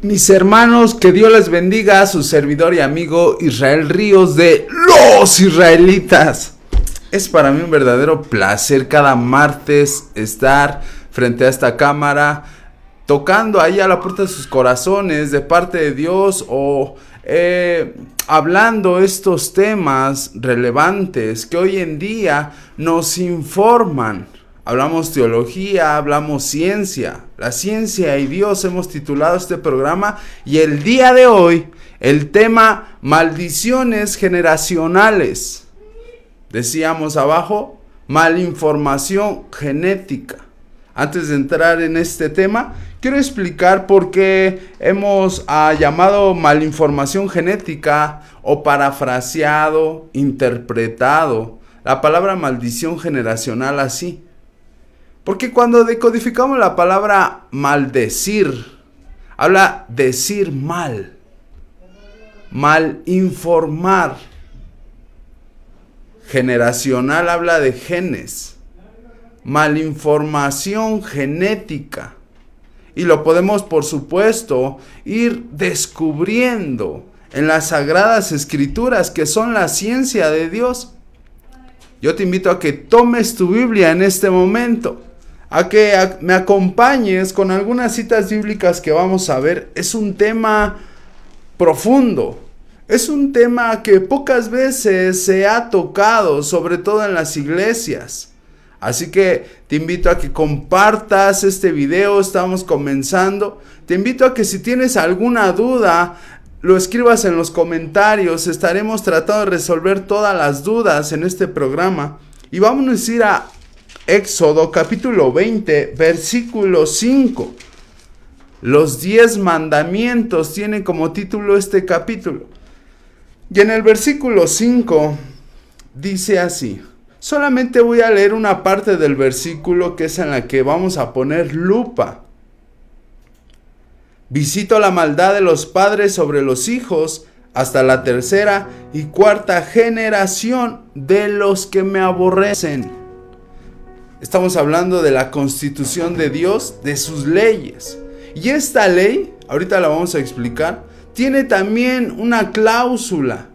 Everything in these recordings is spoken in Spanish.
Mis hermanos, que Dios les bendiga, a su servidor y amigo Israel Ríos de Los Israelitas. Es para mí un verdadero placer cada martes estar frente a esta cámara, tocando ahí a la puerta de sus corazones de parte de Dios o hablando estos temas relevantes que hoy en día nos informan. Hablamos teología, hablamos ciencia, la ciencia y Dios hemos titulado este programa, y el día de hoy el tema maldiciones generacionales. Decíamos abajo, malinformación genética. Antes de entrar en este tema, quiero explicar por qué hemos llamado malinformación genética o parafraseado, interpretado la palabra maldición generacional así. Porque cuando decodificamos la palabra maldecir, habla decir mal, malinformar. Generacional habla de genes, malinformación genética. Y lo podemos, por supuesto, ir descubriendo en las Sagradas Escrituras, que son la ciencia de Dios. Yo te invito a que tomes tu Biblia en este momento, a que me acompañes con algunas citas bíblicas que vamos a ver. Es un tema profundo, es un tema que pocas veces se ha tocado, sobre todo en las iglesias. Así que te invito a que compartas este video, estamos comenzando. Te invito a que si tienes alguna duda, lo escribas en los comentarios. Estaremos tratando de resolver todas las dudas en este programa. Y vámonos a ir a Éxodo capítulo 20, versículo 5. Los 10 mandamientos tiene como título este capítulo. Y en el versículo 5 dice así. Solamente voy a leer una parte del versículo que es en la que vamos a poner lupa. Visito la maldad de los padres sobre los hijos hasta la tercera y cuarta generación de los que me aborrecen. Estamos hablando de la constitución de Dios, de sus leyes. Y esta ley, ahorita la vamos a explicar, tiene también una cláusula.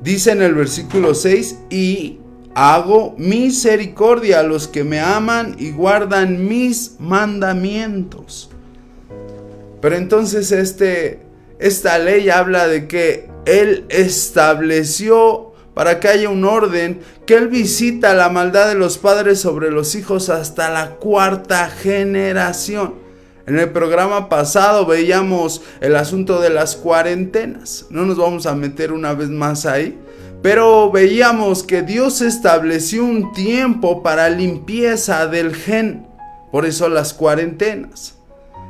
Dice en el versículo 6, y hago misericordia a los que me aman y guardan mis mandamientos. Pero entonces esta ley habla de que Él estableció para que haya un orden, que Él visita la maldad de los padres sobre los hijos hasta la cuarta generación. En el programa pasado veíamos el asunto de las cuarentenas. No nos vamos a meter una vez más ahí, pero veíamos que Dios estableció un tiempo para limpieza del gen. Por eso las cuarentenas.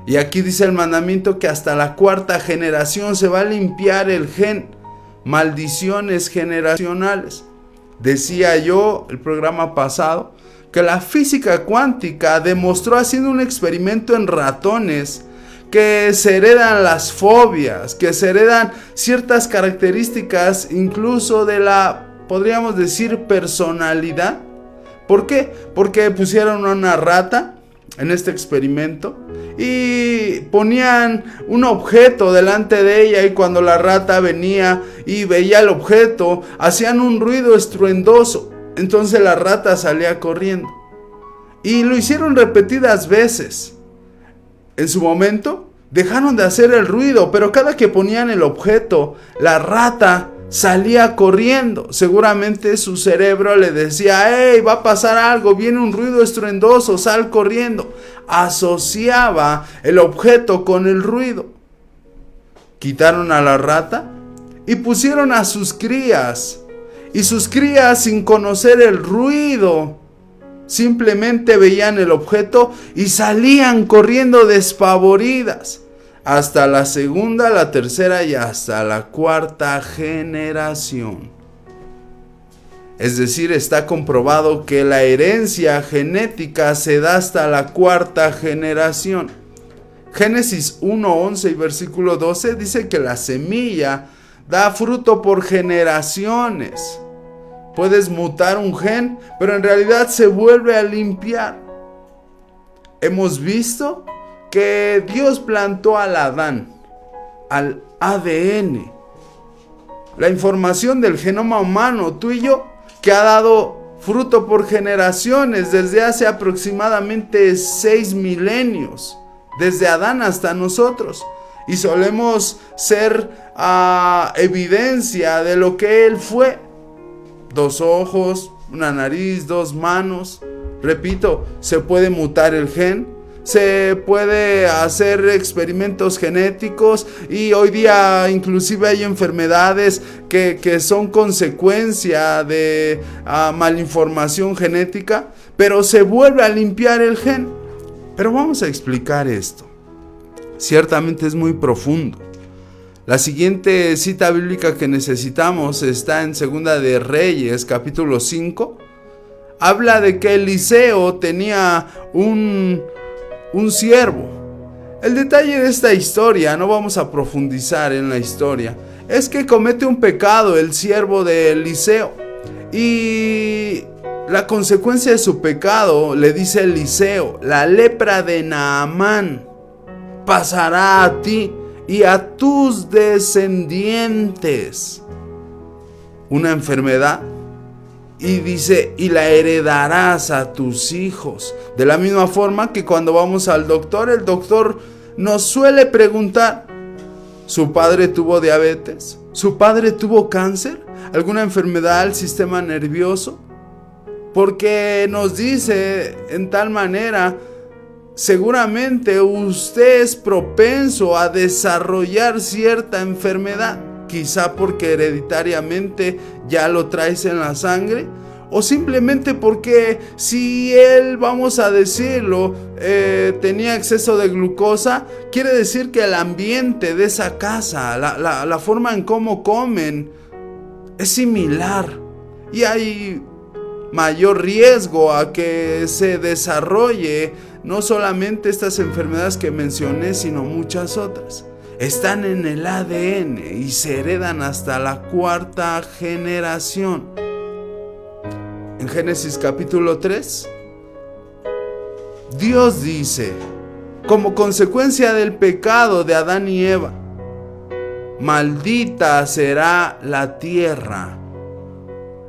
Y aquí dice el mandamiento que hasta la cuarta generación se va a limpiar el gen. Maldiciones generacionales. Decía yo el programa pasado que la física cuántica demostró, haciendo un experimento en ratones, que se heredan las fobias, que se heredan ciertas características incluso de la, podríamos decir, personalidad. ¿Por qué? Porque pusieron a una rata en este experimento y ponían un objeto delante de ella, y cuando la rata venía y veía el objeto, hacían un ruido estruendoso. Entonces la rata salía corriendo. Y lo hicieron repetidas veces. En su momento dejaron de hacer el ruido, pero cada que ponían el objeto, la rata salía corriendo. Seguramente su cerebro le decía: hey, va a pasar algo, viene un ruido estruendoso, sal corriendo. Asociaba el objeto con el ruido. Quitaron a la rata y pusieron a sus crías. Y sus crías, sin conocer el ruido, simplemente veían el objeto y salían corriendo despavoridas. Hasta la segunda, la tercera y hasta la cuarta generación. Es decir, está comprobado que la herencia genética se da hasta la cuarta generación. Génesis 1:11 y versículo 12 dice que la semilla da fruto por generaciones. Puedes mutar un gen, pero en realidad se vuelve a limpiar. Hemos visto que Dios plantó al Adán al ADN. La información del genoma humano, tú y yo, que ha dado fruto por generaciones desde hace aproximadamente 6 milenios, desde Adán hasta nosotros. Y solemos ser evidencia de lo que él fue. 2 ojos, una nariz, 2 manos. Repito, se puede mutar el gen, se puede hacer experimentos genéticos y hoy día inclusive hay enfermedades que son consecuencia de malinformación genética, pero se vuelve a limpiar el gen. Pero vamos a explicar esto. Ciertamente es muy profundo. La siguiente cita bíblica que necesitamos está en Segunda de Reyes, capítulo 5. Habla de que Eliseo tenía un siervo. El detalle de esta historia, no vamos a profundizar en la historia, es que comete un pecado el siervo de Eliseo. Y la consecuencia de su pecado, le dice Eliseo, la lepra de Naamán pasará a ti y a tus descendientes. Una enfermedad. Y dice, y la heredarás a tus hijos. De la misma forma que cuando vamos al doctor, el doctor nos suele preguntar, ¿su padre tuvo diabetes? ¿Su padre tuvo cáncer? ¿Alguna enfermedad del sistema nervioso? Porque nos dice en tal manera, seguramente usted es propenso a desarrollar cierta enfermedad. Quizá porque hereditariamente ya lo traes en la sangre, o simplemente porque si él, vamos a decirlo, tenía exceso de glucosa, quiere decir que el ambiente de esa casa, la forma en cómo comen, es similar y hay mayor riesgo a que se desarrolle no solamente estas enfermedades que mencioné, sino muchas otras. Están en el ADN y se heredan hasta la 4ª generación. En Génesis capítulo 3, Dios dice, como consecuencia del pecado de Adán y Eva, maldita será la tierra.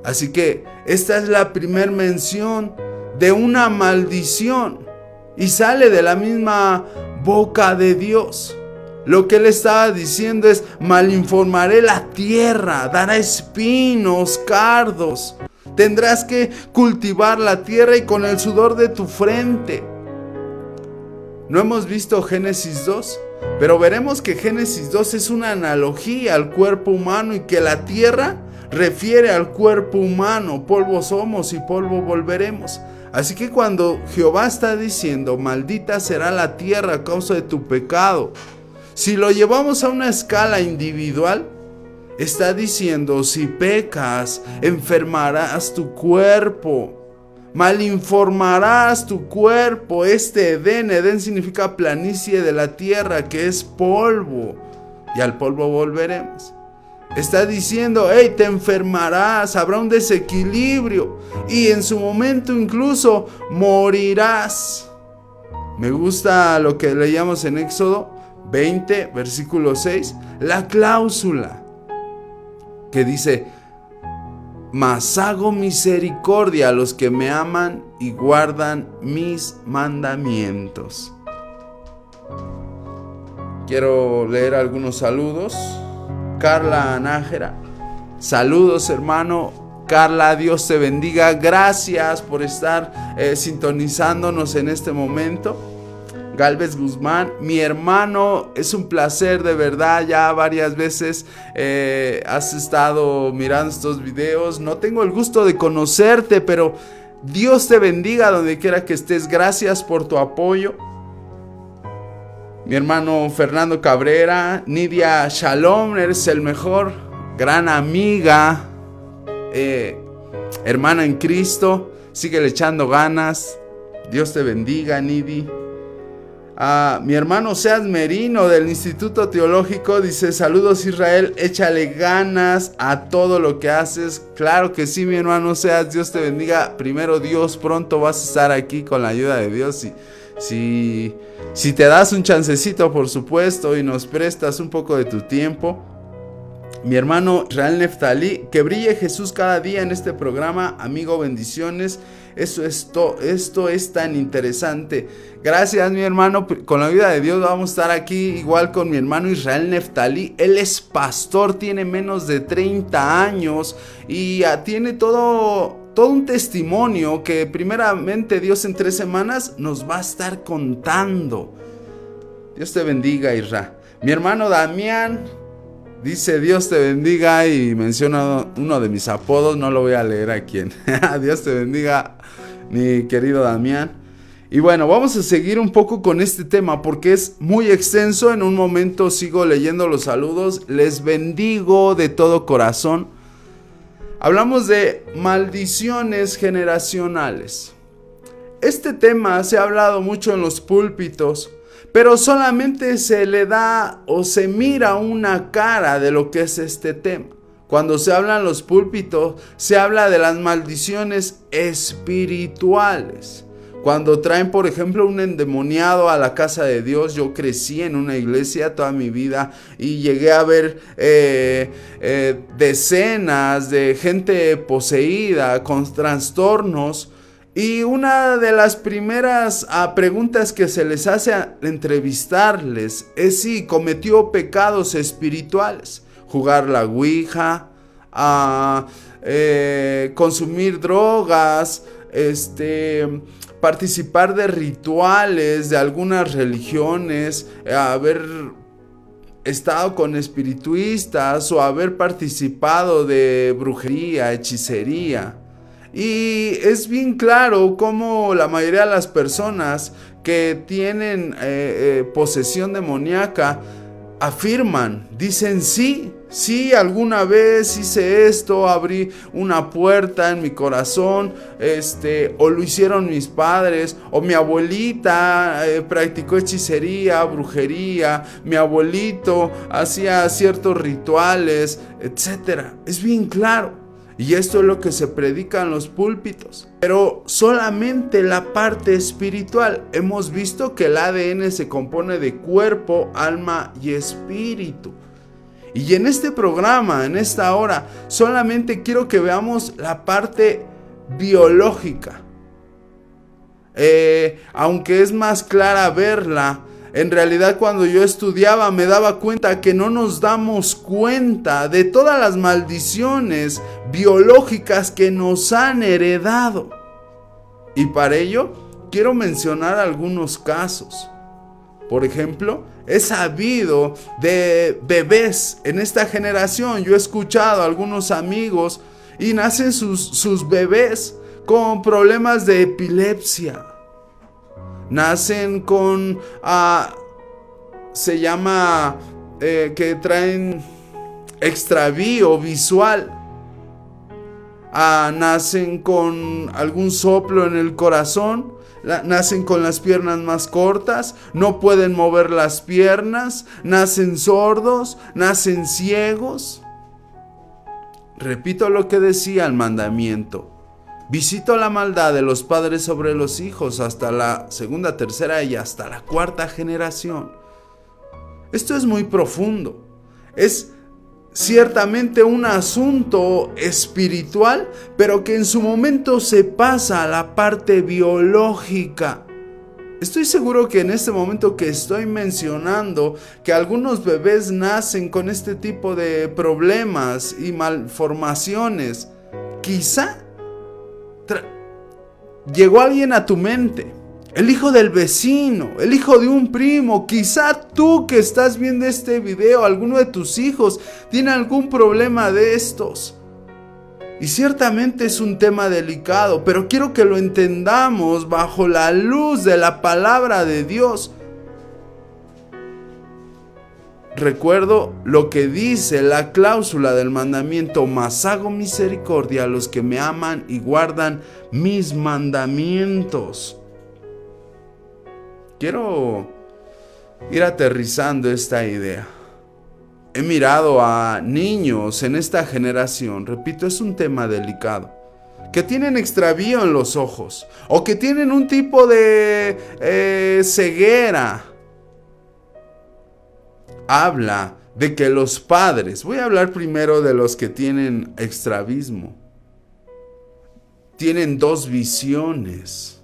Así que esta es la primera mención de una maldición y sale de la misma boca de Dios. Lo que él estaba diciendo es, malinformaré la tierra, dará espinos, cardos. Tendrás que cultivar la tierra y con el sudor de tu frente. No hemos visto Génesis 2, pero veremos que Génesis 2 es una analogía al cuerpo humano y que la tierra refiere al cuerpo humano. Polvo somos y polvo volveremos. Así que cuando Jehová está diciendo, maldita será la tierra a causa de tu pecado, si lo llevamos a una escala individual, está diciendo, si pecas, enfermarás tu cuerpo, malinformarás tu cuerpo. Edén significa planicie de la tierra, que es polvo, y al polvo volveremos. Está diciendo, hey, te enfermarás, habrá un desequilibrio, y en su momento incluso morirás. Me gusta lo que leíamos en Éxodo 20, versículo 6, la cláusula que dice, mas hago misericordia a los que me aman y guardan mis mandamientos. Quiero leer algunos saludos. Carla Nájera, saludos hermano. Carla, Dios te bendiga, gracias por estar sintonizándonos en este momento. Galvez Guzmán, mi hermano, es un placer de verdad, ya varias veces has estado mirando estos videos, no tengo el gusto de conocerte, pero Dios te bendiga donde quiera que estés, gracias por tu apoyo. Mi hermano Fernando Cabrera, Nidia Shalom, eres el mejor, gran amiga, hermana en Cristo, síguele echando ganas, Dios te bendiga, Nidi. Mi hermano Seas Merino del Instituto Teológico dice, saludos Israel, échale ganas a todo lo que haces. Claro que sí, mi hermano Seas, Dios te bendiga. Primero Dios, pronto vas a estar aquí con la ayuda de Dios y Si te das un chancecito, por supuesto, y nos prestas un poco de tu tiempo, mi hermano Israel Neftalí, que brille Jesús cada día en este programa. Amigo, bendiciones. Esto es tan interesante. Gracias, mi hermano. Con la ayuda de Dios vamos a estar aquí igual con mi hermano Israel Neftalí. Él es pastor, tiene menos de 30 años y tiene todo un testimonio que primeramente Dios en 3 semanas nos va a estar contando. Dios te bendiga, Israel. Mi hermano Damián dice Dios te bendiga y menciona uno de mis apodos, no lo voy a leer a quién. Dios te bendiga, mi querido Damián. Y bueno, vamos a seguir un poco con este tema porque es muy extenso. En un momento sigo leyendo los saludos. Les bendigo de todo corazón. Hablamos de maldiciones generacionales. Este tema se ha hablado mucho en los púlpitos, pero solamente se le da o se mira una cara de lo que es este tema. Cuando se habla en los púlpitos, se habla de las maldiciones espirituales. Cuando traen, por ejemplo, un endemoniado a la casa de Dios. Yo crecí en una iglesia toda mi vida y llegué a ver decenas de gente poseída con trastornos. Y una de las primeras preguntas que se les hace al entrevistarles es si cometió pecados espirituales. Jugar la ouija, consumir drogas, participar de rituales de algunas religiones, haber estado con espirituistas o haber participado de brujería, hechicería. Y es bien claro cómo la mayoría de las personas que tienen posesión demoníaca afirman, dicen sí, alguna vez hice esto, abrí una puerta en mi corazón, o lo hicieron mis padres, o mi abuelita practicó hechicería, brujería, mi abuelito hacía ciertos rituales, etcétera. Es bien claro. Y esto es lo que se predica en los púlpitos. Pero solamente la parte espiritual. Hemos visto que el ADN se compone de cuerpo, alma y espíritu. Y en este programa, en esta hora, solamente quiero que veamos la parte biológica. Aunque es más clara verla, en realidad cuando yo estudiaba me daba cuenta que no nos damos cuenta de todas las maldiciones biológicas que nos han heredado. Y para ello quiero mencionar algunos casos. Por ejemplo, he sabido de bebés en esta generación. Yo he escuchado a algunos amigos y nacen sus bebés con problemas de epilepsia. Nacen con, se llama, que traen extravío visual. Nacen con algún soplo en el corazón. Nacen con las piernas más cortas, no pueden mover las piernas, nacen sordos, nacen ciegos. Repito lo que decía el mandamiento. Visito la maldad de los padres sobre los hijos hasta la segunda, tercera y hasta la cuarta generación. Esto es muy profundo. Es ciertamente un asunto espiritual, pero que en su momento se pasa a la parte biológica. Estoy seguro que en este momento que estoy mencionando que algunos bebés nacen con este tipo de problemas y malformaciones, quizá llegó alguien a tu mente, el hijo del vecino, el hijo de un primo. Quizá tú que estás viendo este video, alguno de tus hijos tiene algún problema de estos. Y ciertamente es un tema delicado, pero quiero que lo entendamos bajo la luz de la palabra de Dios. Recuerdo lo que dice la cláusula del mandamiento: mas hago misericordia a los que me aman y guardan mis mandamientos. Quiero ir aterrizando esta idea. He mirado a niños en esta generación, repito, es un tema delicado, que tienen extravío en los ojos o que tienen un tipo de ceguera. Habla de que los padres, voy a hablar primero de los que tienen extravismo, tienen dos visiones.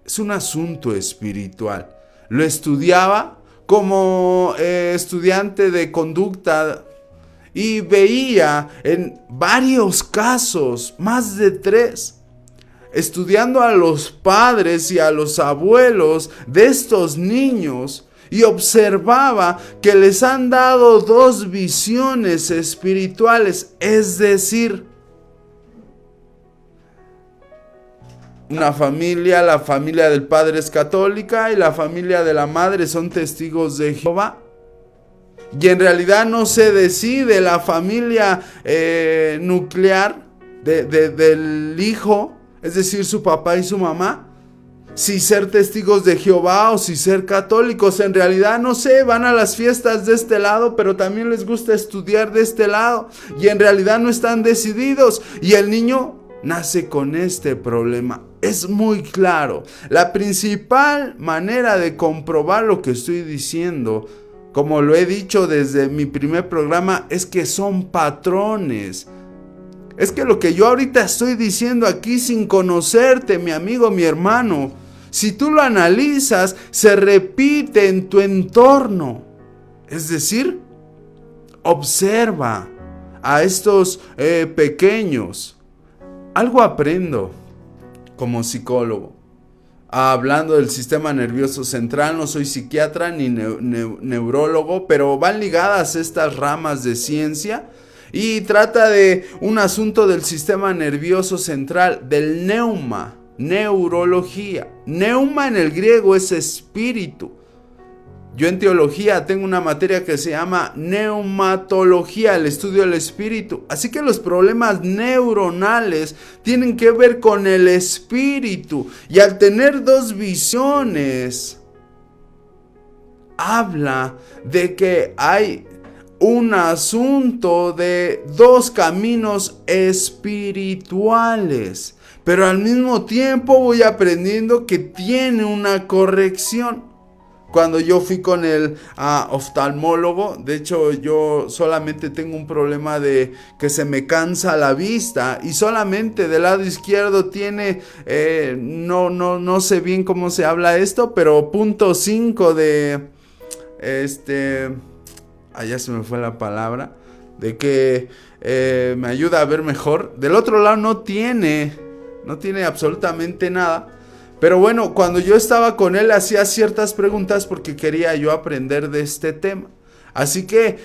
Es un asunto espiritual. Lo estudiaba como estudiante de conducta y veía en varios casos, más de 3, estudiando a los padres y a los abuelos de estos niños, y observaba que les han dado 2 visiones espirituales, es decir, una familia, la familia del padre es católica y la familia de la madre son testigos de Jehová. Y en realidad no se decide la familia nuclear del hijo, es decir, su papá y su mamá, si ser testigos de Jehová o si ser católicos. En realidad no sé, van a las fiestas de este lado, pero también les gusta estudiar de este lado. Y en realidad no están decididos. Y el niño nace con este problema. Es muy claro. La principal manera de comprobar lo que estoy diciendo, como lo he dicho desde mi primer programa, es que son patrones. Es que lo que yo ahorita estoy diciendo aquí sin conocerte, mi amigo, mi hermano, si tú lo analizas, se repite en tu entorno. Es decir, observa a estos pequeños. Algo aprendo como psicólogo. Hablando del sistema nervioso central, no soy psiquiatra ni neurólogo, pero van ligadas estas ramas de ciencia. Y trata de un asunto del sistema nervioso central, del neuma, neurología. Neuma en el griego es espíritu. Yo en teología tengo una materia que se llama neumatología, el estudio del espíritu. Así que los problemas neuronales tienen que ver con el espíritu. Y al tener 2 visiones, habla de que hay un asunto de 2 caminos espirituales, pero al mismo tiempo voy aprendiendo que tiene una corrección. Cuando yo fui con el oftalmólogo, de hecho yo solamente tengo un problema de que se me cansa la vista y solamente del lado izquierdo tiene, no sé bien cómo se habla esto, pero 0.5 de allá se me fue la palabra, de que me ayuda a ver mejor. Del otro lado no tiene absolutamente nada. Pero bueno, cuando yo estaba con él hacía ciertas preguntas porque quería yo aprender de este tema. Así que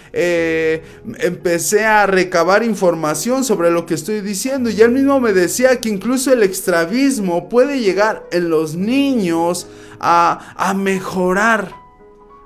empecé a recabar información sobre lo que estoy diciendo. Y él mismo me decía que incluso el extravismo puede llegar en los niños a mejorar.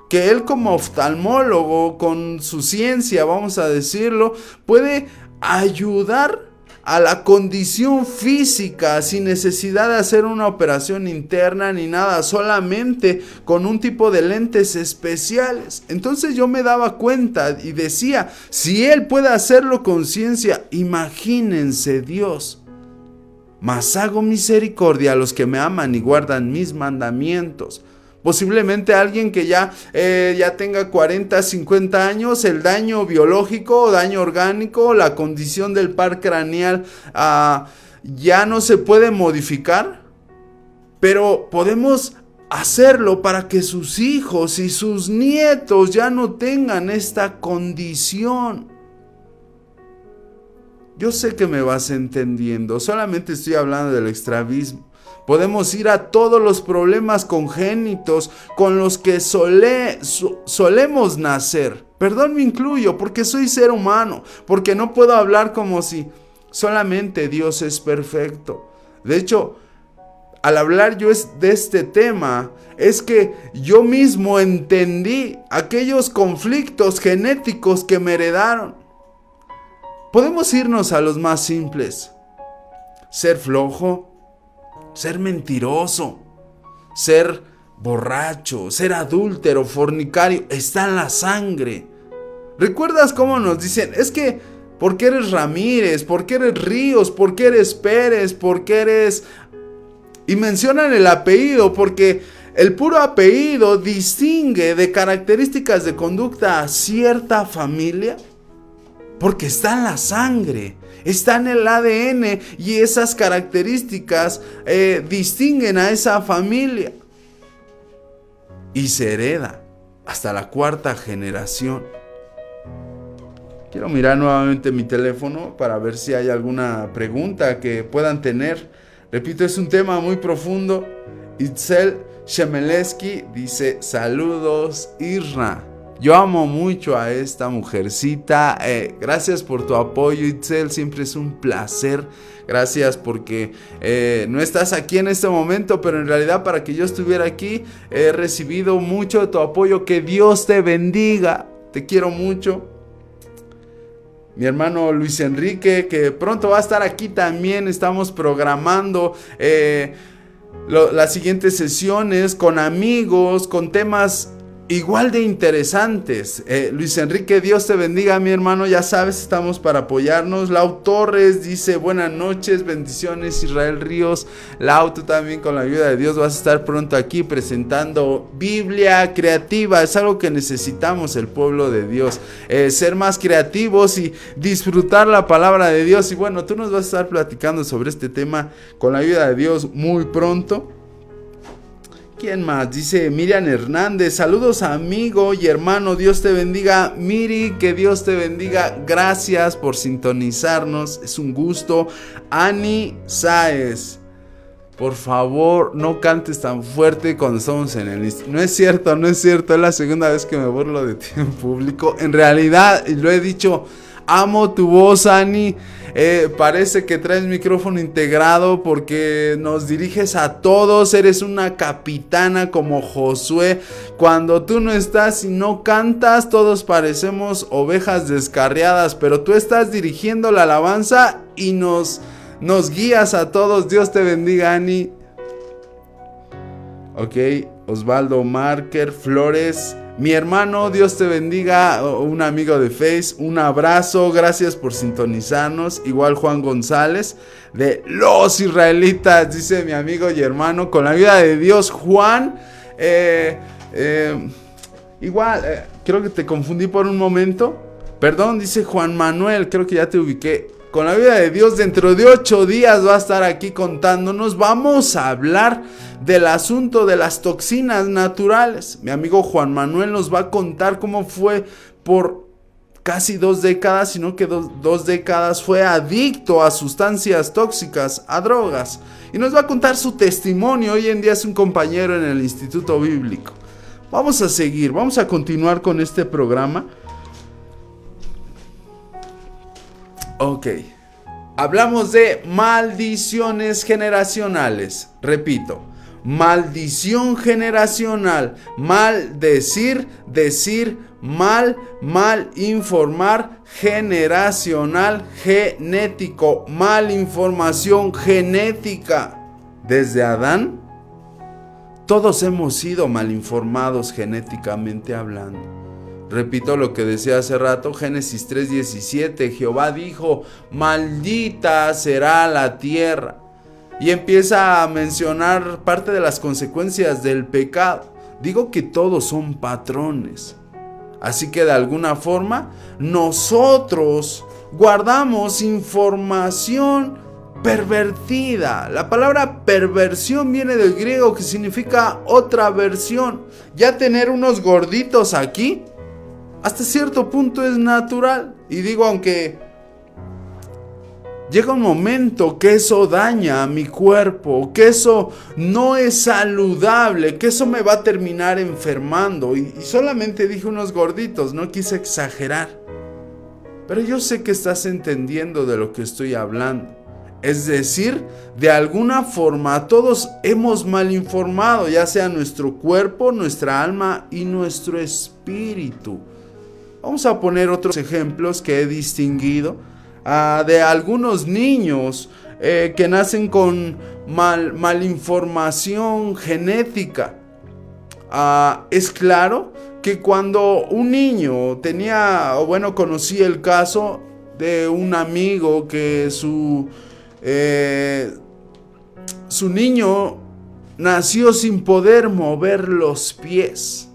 Que él como oftalmólogo, con su ciencia, vamos a decirlo, puede ayudar a la condición física sin necesidad de hacer una operación interna ni nada, solamente con un tipo de lentes especiales. Entonces yo me daba cuenta y decía, si él puede hacerlo con ciencia, imagínense Dios. Mas hago misericordia a los que me aman y guardan mis mandamientos. Posiblemente alguien que ya tenga 40, 50 años, el daño biológico, daño orgánico, la condición del par craneal ya no se puede modificar, pero podemos hacerlo para que sus hijos y sus nietos ya no tengan esta condición. Yo sé que me vas entendiendo, solamente estoy hablando del extravismo. Podemos ir a todos los problemas congénitos con los que solemos nacer. Perdón, me incluyo porque soy ser humano, porque no puedo hablar como si solamente Dios es perfecto. De hecho, al hablar yo de este tema, es que yo mismo entendí aquellos conflictos genéticos que me heredaron. Podemos irnos a los más simples. Ser flojo, ser mentiroso, ser borracho, ser adúltero, fornicario, está en la sangre. ¿Recuerdas cómo nos dicen? Es que ¿Por qué eres Ramírez? ¿Por qué eres Ríos? ¿Por qué eres Pérez? ¿Por qué eres...? Y mencionan el apellido porque el puro apellido distingue de características de conducta a cierta familia. Porque está en la sangre, está en el ADN y esas características distinguen a esa familia. Y se hereda hasta la 4ª generación. Quiero mirar nuevamente mi teléfono para ver si hay alguna pregunta que puedan tener. Repito, es un tema muy profundo. Itzel Shemeleski dice: saludos, Isra. Yo amo mucho a esta mujercita. Gracias por tu apoyo, Itzel. Siempre es un placer. Gracias porque no estás aquí en este momento, pero en realidad para que yo estuviera aquí he recibido mucho de tu apoyo. Que Dios te bendiga. Te quiero mucho. Mi hermano Luis Enrique, que pronto va a estar aquí también. Estamos programando las siguientes sesiones con amigos, con temas igual de interesantes. Luis Enrique, Dios te bendiga, mi hermano. Ya sabes, estamos para apoyarnos. Lau Torres dice: buenas noches, bendiciones. Israel Ríos, Lau, tú también con la ayuda de Dios vas a estar pronto aquí presentando Biblia creativa. Es algo que necesitamos el pueblo de Dios, ser más creativos y disfrutar la palabra de Dios. Y bueno, tú nos vas a estar platicando sobre este tema con la ayuda de Dios muy pronto. ¿Quién más? Dice Miriam Hernández: saludos amigo y hermano, Dios te bendiga. Miri, que Dios te bendiga, gracias por sintonizarnos, es un gusto. Ani Sáez: por favor, no cantes tan fuerte cuando estamos en el Insta. No es cierto, es la segunda vez que me burlo de ti en público. En realidad, lo he dicho, amo tu voz, Ani. Parece que traes micrófono integrado porque nos diriges a todos. Eres una capitana como Josué. Cuando tú no estás y no cantas, todos parecemos ovejas descarriadas, pero tú estás dirigiendo la alabanza y nos guías a todos. Dios te bendiga, Ani. Ok, Osvaldo Márquez Flores: mi hermano, Dios te bendiga. Un amigo de Face, un abrazo, gracias por sintonizarnos. Igual Juan González de Los Israelitas, dice mi amigo y hermano, con la ayuda de Dios. Juan, creo que te confundí por un momento. Perdón, dice Juan Manuel, creo que ya te ubiqué. Con la ayuda de Dios, dentro de 8 días va a estar aquí contándonos. Vamos a hablar del asunto de las toxinas naturales. Mi amigo Juan Manuel nos va a contar cómo fue por casi 2 décadas, sino que 2 décadas fue adicto a sustancias tóxicas, a drogas. Y nos va a contar su testimonio. Hoy en día es un compañero en el Instituto Bíblico. Vamos a continuar con este programa. Ok, hablamos de maldiciones generacionales. Repito, maldición generacional. Maldecir, decir, mal informar, generacional, genético, malinformación genética. Desde Adán, todos hemos sido malinformados genéticamente hablando. Repito lo que decía hace rato, Génesis 3:17, Jehová dijo: maldita será la tierra. Y empieza a mencionar parte de las consecuencias del pecado. Digo que todos son patrones. Así que de alguna forma nosotros guardamos información pervertida. La palabra perversión viene del griego, que significa otra versión. Ya tener unos gorditos aquí hasta cierto punto es natural. Y digo, aunque llega un momento que eso daña a mi cuerpo, que eso no es saludable, que eso me va a terminar enfermando. Y solamente dije unos gorditos, no quise exagerar. Pero yo sé que estás entendiendo de lo que estoy hablando. Es decir, de alguna forma todos hemos mal informado, ya sea nuestro cuerpo, nuestra alma y nuestro espíritu. Vamos a poner otros ejemplos que he distinguido de algunos niños que nacen con malinformación genética. Es claro que cuando un niño conocí el caso, de un amigo que su niño nació sin poder mover los pies.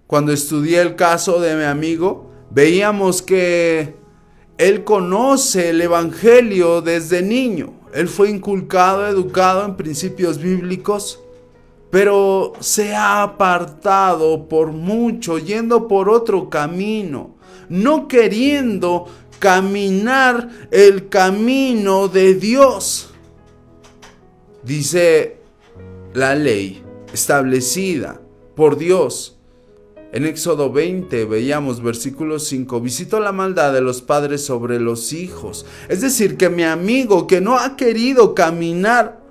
Cuando estudié el caso de mi amigo, veíamos que él conoce el evangelio desde niño. Él fue inculcado, educado en principios bíblicos, pero se ha apartado por mucho, yendo por otro camino, no queriendo caminar el camino de Dios. Dice la ley establecida por Dios. En Éxodo 20 veíamos versículo 5, visitó la maldad de los padres sobre los hijos. Es decir, que mi amigo que no ha querido caminar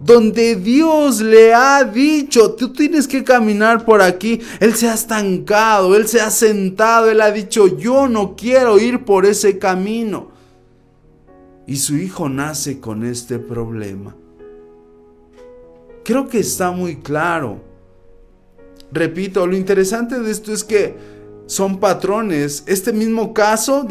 donde Dios le ha dicho, tú tienes que caminar por aquí, él se ha estancado, él se ha sentado, él ha dicho, yo no quiero ir por ese camino. Y su hijo nace con este problema. Creo que está muy claro. Repito, lo interesante de esto es que son patrones. Este mismo caso,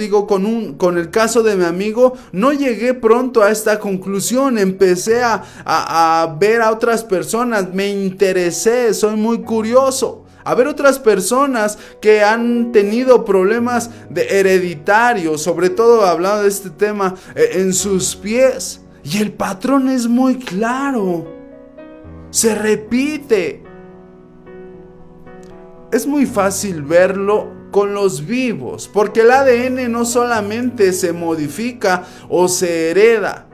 con el caso de mi amigo, no llegué pronto a esta conclusión. Empecé a ver a otras personas, me interesé, soy muy curioso. A ver otras personas que han tenido problemas hereditarios, sobre todo hablando de este tema, en sus pies. Y el patrón es muy claro. Se repite. Es muy fácil verlo con los vivos, porque el ADN no solamente se modifica o se hereda,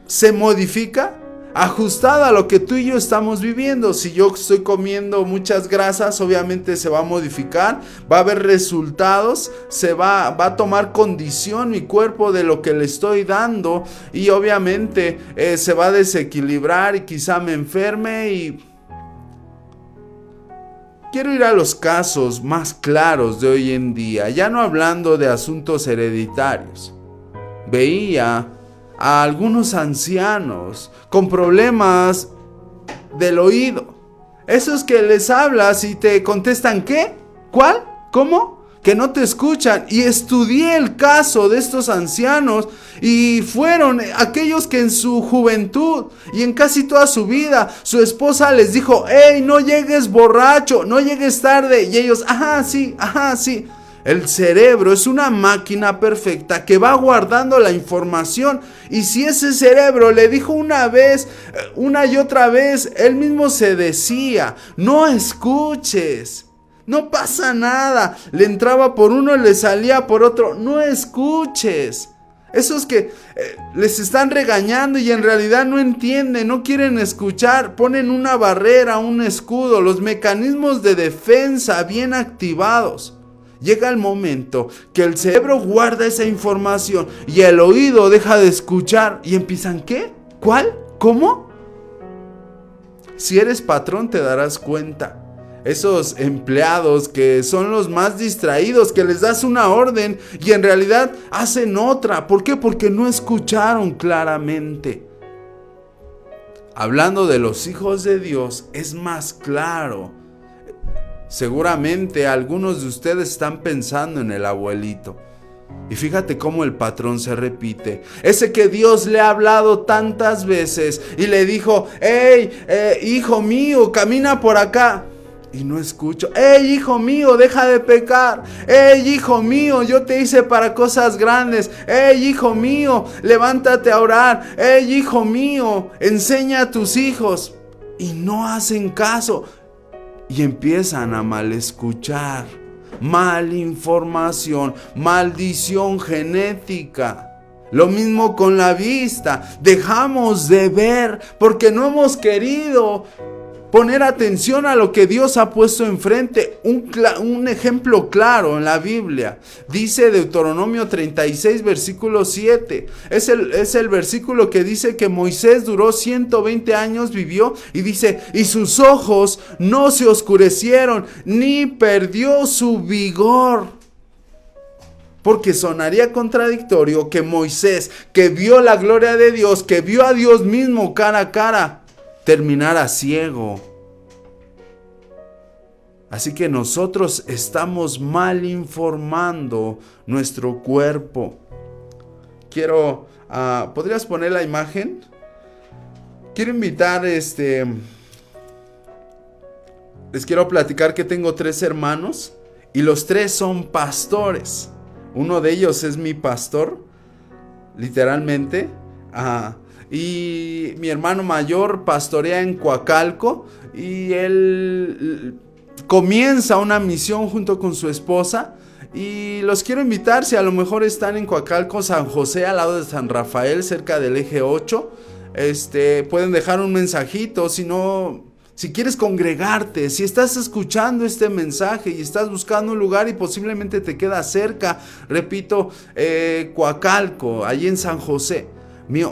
se modifica ajustado a lo que tú y yo estamos viviendo. Si yo estoy comiendo muchas grasas, obviamente se va a modificar, va a haber resultados, va a tomar condición mi cuerpo de lo que le estoy dando, y obviamente se va a desequilibrar y quizá me enferme. Y quiero ir a los casos más claros de hoy en día, ya no hablando de asuntos hereditarios. Veía a algunos ancianos con problemas del oído. Esos que les hablas y te contestan, ¿qué? ¿Cuál? ¿Cómo? Que no te escuchan. Y estudié el caso de estos ancianos, y fueron aquellos que en su juventud y en casi toda su vida su esposa les dijo, hey, no llegues borracho, no llegues tarde, y ellos, ajá, sí. El cerebro es una máquina perfecta que va guardando la información, y si ese cerebro le dijo una vez, una y otra vez, él mismo se decía, no escuches. No pasa nada. Le entraba por uno y le salía por otro. No escuches. Esos que les están regañando y en realidad no entienden, no quieren escuchar, ponen una barrera, un escudo, los mecanismos de defensa bien activados. Llega el momento que el cerebro guarda esa información y el oído deja de escuchar y empiezan, ¿qué? ¿Cuál? ¿Cómo? Si eres patrón te darás cuenta. Esos empleados que son los más distraídos, que les das una orden y en realidad hacen otra. ¿Por qué? Porque no escucharon claramente. Hablando de los hijos de Dios, es más claro. Seguramente algunos de ustedes están pensando en el abuelito. Y fíjate cómo el patrón se repite. Ese que Dios le ha hablado tantas veces y le dijo, hey, hijo mío, camina por acá. Y no escucho. ¡Ey, hijo mío, deja de pecar! ¡Ey, hijo mío, yo te hice para cosas grandes! ¡Ey, hijo mío, levántate a orar! ¡Ey, hijo mío, enseña a tus hijos! Y no hacen caso. Y empiezan a mal escuchar. Mal información, maldición genética. Lo mismo con la vista. Dejamos de ver porque no hemos querido poner atención a lo que Dios ha puesto enfrente. Un ejemplo claro en la Biblia. Dice Deuteronomio 36, versículo 7. Es el versículo que dice que Moisés duró 120 años, vivió. Y dice, y sus ojos no se oscurecieron, ni perdió su vigor. Porque sonaría contradictorio que Moisés, que vio la gloria de Dios, que vio a Dios mismo cara a cara, terminara ciego. Así que nosotros estamos mal informando nuestro cuerpo. ¿Podrías poner la imagen? Quiero invitar, les quiero platicar que tengo 3 hermanos y los 3 son pastores. Uno de ellos es mi pastor, literalmente. Y mi hermano mayor pastorea en Coacalco y él comienza una misión junto con su esposa. Y los quiero invitar, si a lo mejor están en Coacalco, San José, al lado de San Rafael, cerca del eje 8. Pueden dejar un mensajito. Si quieres congregarte, si estás escuchando este mensaje y estás buscando un lugar y posiblemente te queda cerca, repito, Coacalco, allí en San José.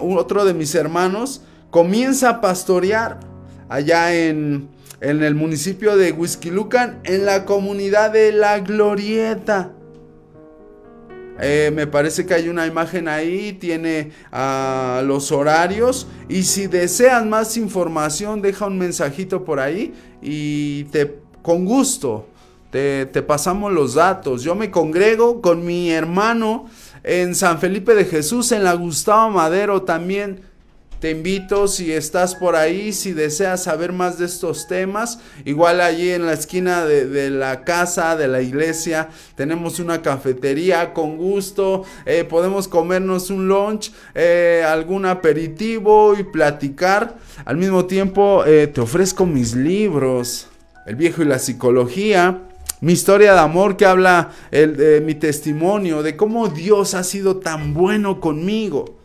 Otro de mis hermanos comienza a pastorear allá en el municipio de Huixquilucan, en la comunidad de La Glorieta. Me parece que hay una imagen ahí, tiene los horarios, y si deseas más información, deja un mensajito por ahí y con gusto te pasamos los datos. Yo me congrego con mi hermano en San Felipe de Jesús, en la Gustavo Madero. También te invito, si estás por ahí, si deseas saber más de estos temas. Igual allí en la esquina de la casa, de la iglesia, tenemos una cafetería. Con gusto podemos comernos un lunch, algún aperitivo y platicar. Al mismo tiempo te ofrezco mis libros, El Viejo y la Psicología, mi historia de amor, que habla mi testimonio de cómo Dios ha sido tan bueno conmigo.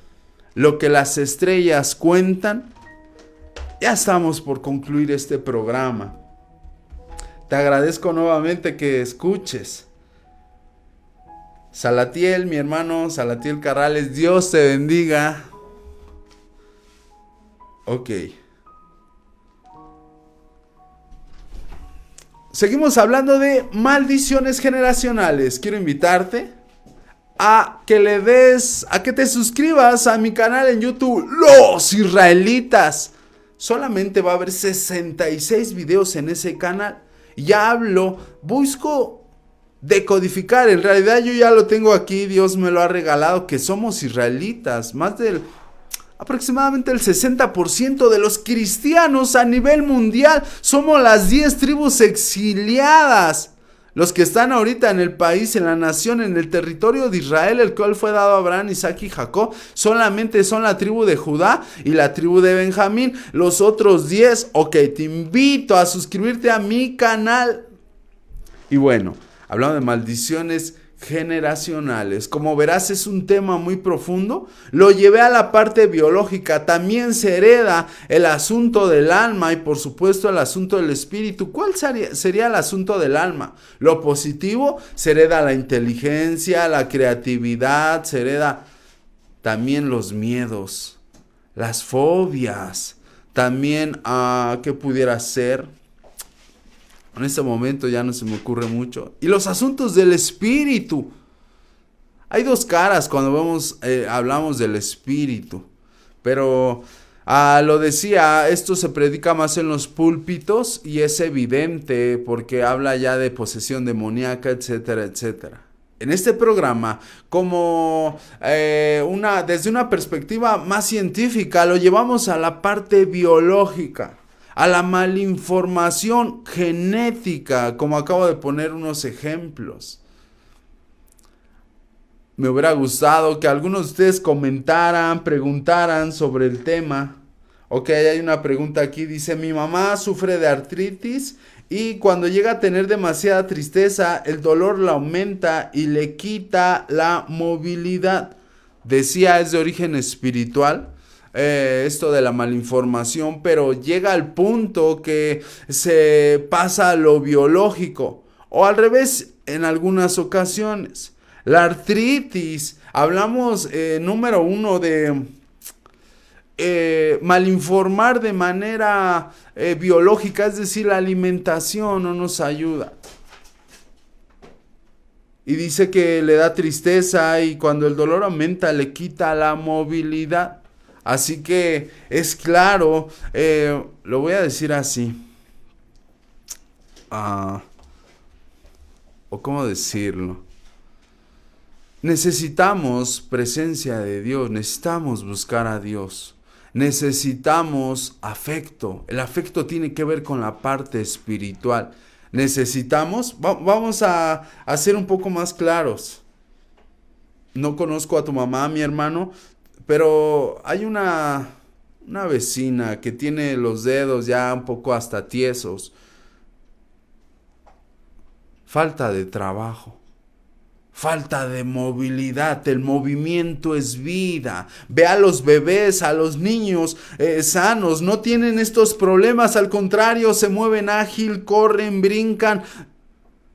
Lo que las estrellas cuentan. Ya estamos por concluir este programa. Te agradezco nuevamente que escuches. Salatiel, mi hermano Salatiel Carrales, Dios te bendiga. Ok. Seguimos hablando de maldiciones generacionales. Quiero invitarte a que te suscribas a mi canal en YouTube, Los Israelitas. Solamente va a haber 66 videos en ese canal. Ya busco decodificar. En realidad yo ya lo tengo aquí, Dios me lo ha regalado, que somos israelitas. Aproximadamente el 60% de los cristianos a nivel mundial somos las 10 tribus exiliadas. Los que están ahorita en el país, en la nación, en el territorio de Israel, el cual fue dado a Abraham, Isaac y Jacob, solamente son la tribu de Judá y la tribu de Benjamín. Los otros 10, te invito a suscribirte a mi canal. Y bueno, hablando de maldiciones generacionales, como verás, es un tema muy profundo. Lo llevé a la parte biológica. También se hereda el asunto del alma y por supuesto el asunto del espíritu. ¿Cuál sería el asunto del alma? Lo positivo: se hereda la inteligencia, la creatividad, se hereda también los miedos, las fobias, también ¿qué pudiera ser? En este momento ya no se me ocurre mucho. Y los asuntos del espíritu. Hay 2 caras cuando hablamos del espíritu. Pero lo decía, esto se predica más en los púlpitos y es evidente porque habla ya de posesión demoníaca, etcétera, etcétera. En este programa, como desde una perspectiva más científica, lo llevamos a la parte biológica, a la malinformación genética, como acabo de poner unos ejemplos. Me hubiera gustado que algunos de ustedes comentaran, preguntaran sobre el tema. Hay una pregunta aquí, dice: mi mamá sufre de artritis y cuando llega a tener demasiada tristeza, el dolor la aumenta y le quita la movilidad. Decía, es de origen espiritual. Esto de la malinformación, pero llega al punto que se pasa a lo biológico, o al revés en algunas ocasiones. La artritis, hablamos número 1 de malinformar de manera biológica, es decir, la alimentación no nos ayuda. Y dice que le da tristeza y cuando el dolor aumenta le quita la movilidad. Así que es claro, lo voy a decir así. o cómo decirlo, necesitamos presencia de Dios, necesitamos buscar a Dios, necesitamos afecto. El afecto tiene que ver con la parte espiritual. Necesitamos, vamos a ser un poco más claros. No conozco a tu mamá, mi hermano, pero hay una vecina que tiene los dedos ya un poco hasta tiesos. Falta de trabajo. Falta de movilidad, el movimiento es vida. Ve a los bebés, a los niños sanos, no tienen estos problemas, al contrario, se mueven ágil, corren, brincan.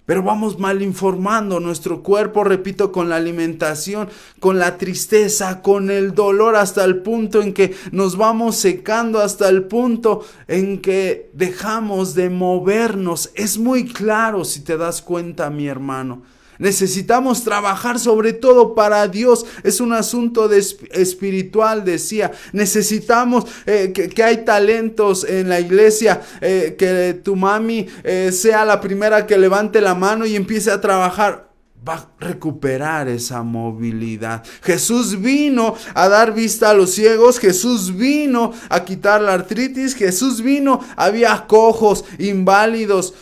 Pero vamos mal informando nuestro cuerpo, repito, con la alimentación, con la tristeza, con el dolor, hasta el punto en que nos vamos secando, hasta el punto en que dejamos de movernos. Es muy claro si te das cuenta, mi hermano. Necesitamos trabajar sobre todo para Dios. Es un asunto espiritual, decía. Necesitamos que hay talentos en la iglesia. Que tu mami sea la primera que levante la mano y empiece a trabajar. Va a recuperar esa movilidad. Jesús vino a dar vista a los ciegos. Jesús vino a quitar la artritis. Jesús vino, había cojos, inválidos.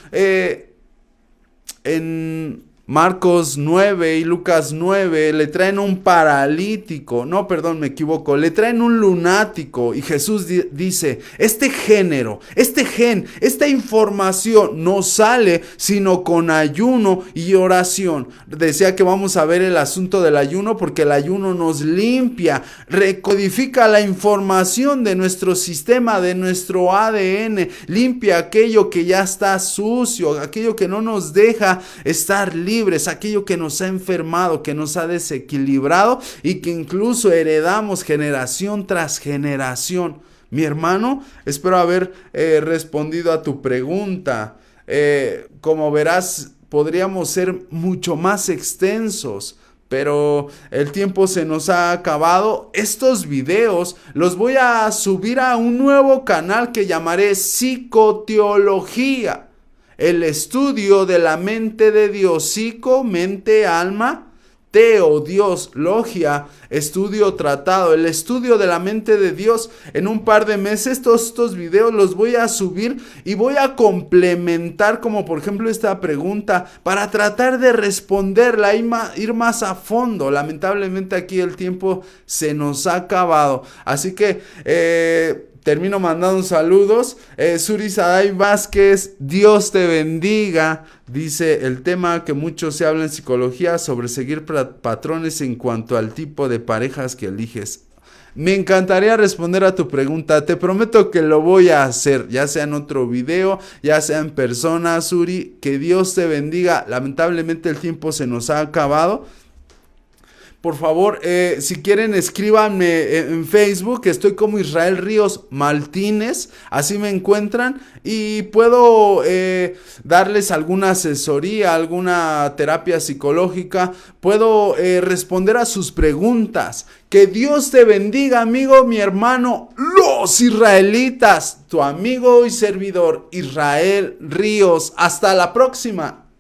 En Marcos 9 y Lucas 9 le traen un paralítico, no, perdón, me equivoco, le traen un lunático y Jesús dice, este género, esta información no sale sino con ayuno y oración. Decía que vamos a ver el asunto del ayuno porque el ayuno nos limpia, recodifica la información de nuestro sistema, de nuestro ADN, limpia aquello que ya está sucio, aquello que no nos deja estar libres, aquello que nos ha enfermado, que nos ha desequilibrado y que incluso heredamos generación tras generación. Mi hermano, espero haber respondido a tu pregunta. Como verás, podríamos ser mucho más extensos, pero el tiempo se nos ha acabado. Estos videos los voy a subir a un nuevo canal que llamaré Psicoteología. El estudio de la mente de Dios, psico, mente, alma, teo, Dios, logia, estudio, tratado, el estudio de la mente de Dios. En un par de meses todos estos videos los voy a subir y voy a complementar, como por ejemplo esta pregunta, para tratar de responderla, ir más a fondo. Lamentablemente aquí el tiempo se nos ha acabado, así que termino mandando saludos. Suri Saday Vázquez, Dios te bendiga. Dice, el tema que mucho se habla en psicología sobre seguir patrones en cuanto al tipo de parejas que eliges. Me encantaría responder a tu pregunta. Te prometo que lo voy a hacer, ya sea en otro video, ya sea en persona, Suri. Que Dios te bendiga. Lamentablemente el tiempo se nos ha acabado. Por favor, si quieren, escríbanme en Facebook, estoy como Israel Ríos Martínez, así me encuentran, y puedo darles alguna asesoría, alguna terapia psicológica, puedo responder a sus preguntas. Que Dios te bendiga, amigo, mi hermano, los israelitas, tu amigo y servidor Israel Ríos. Hasta la próxima.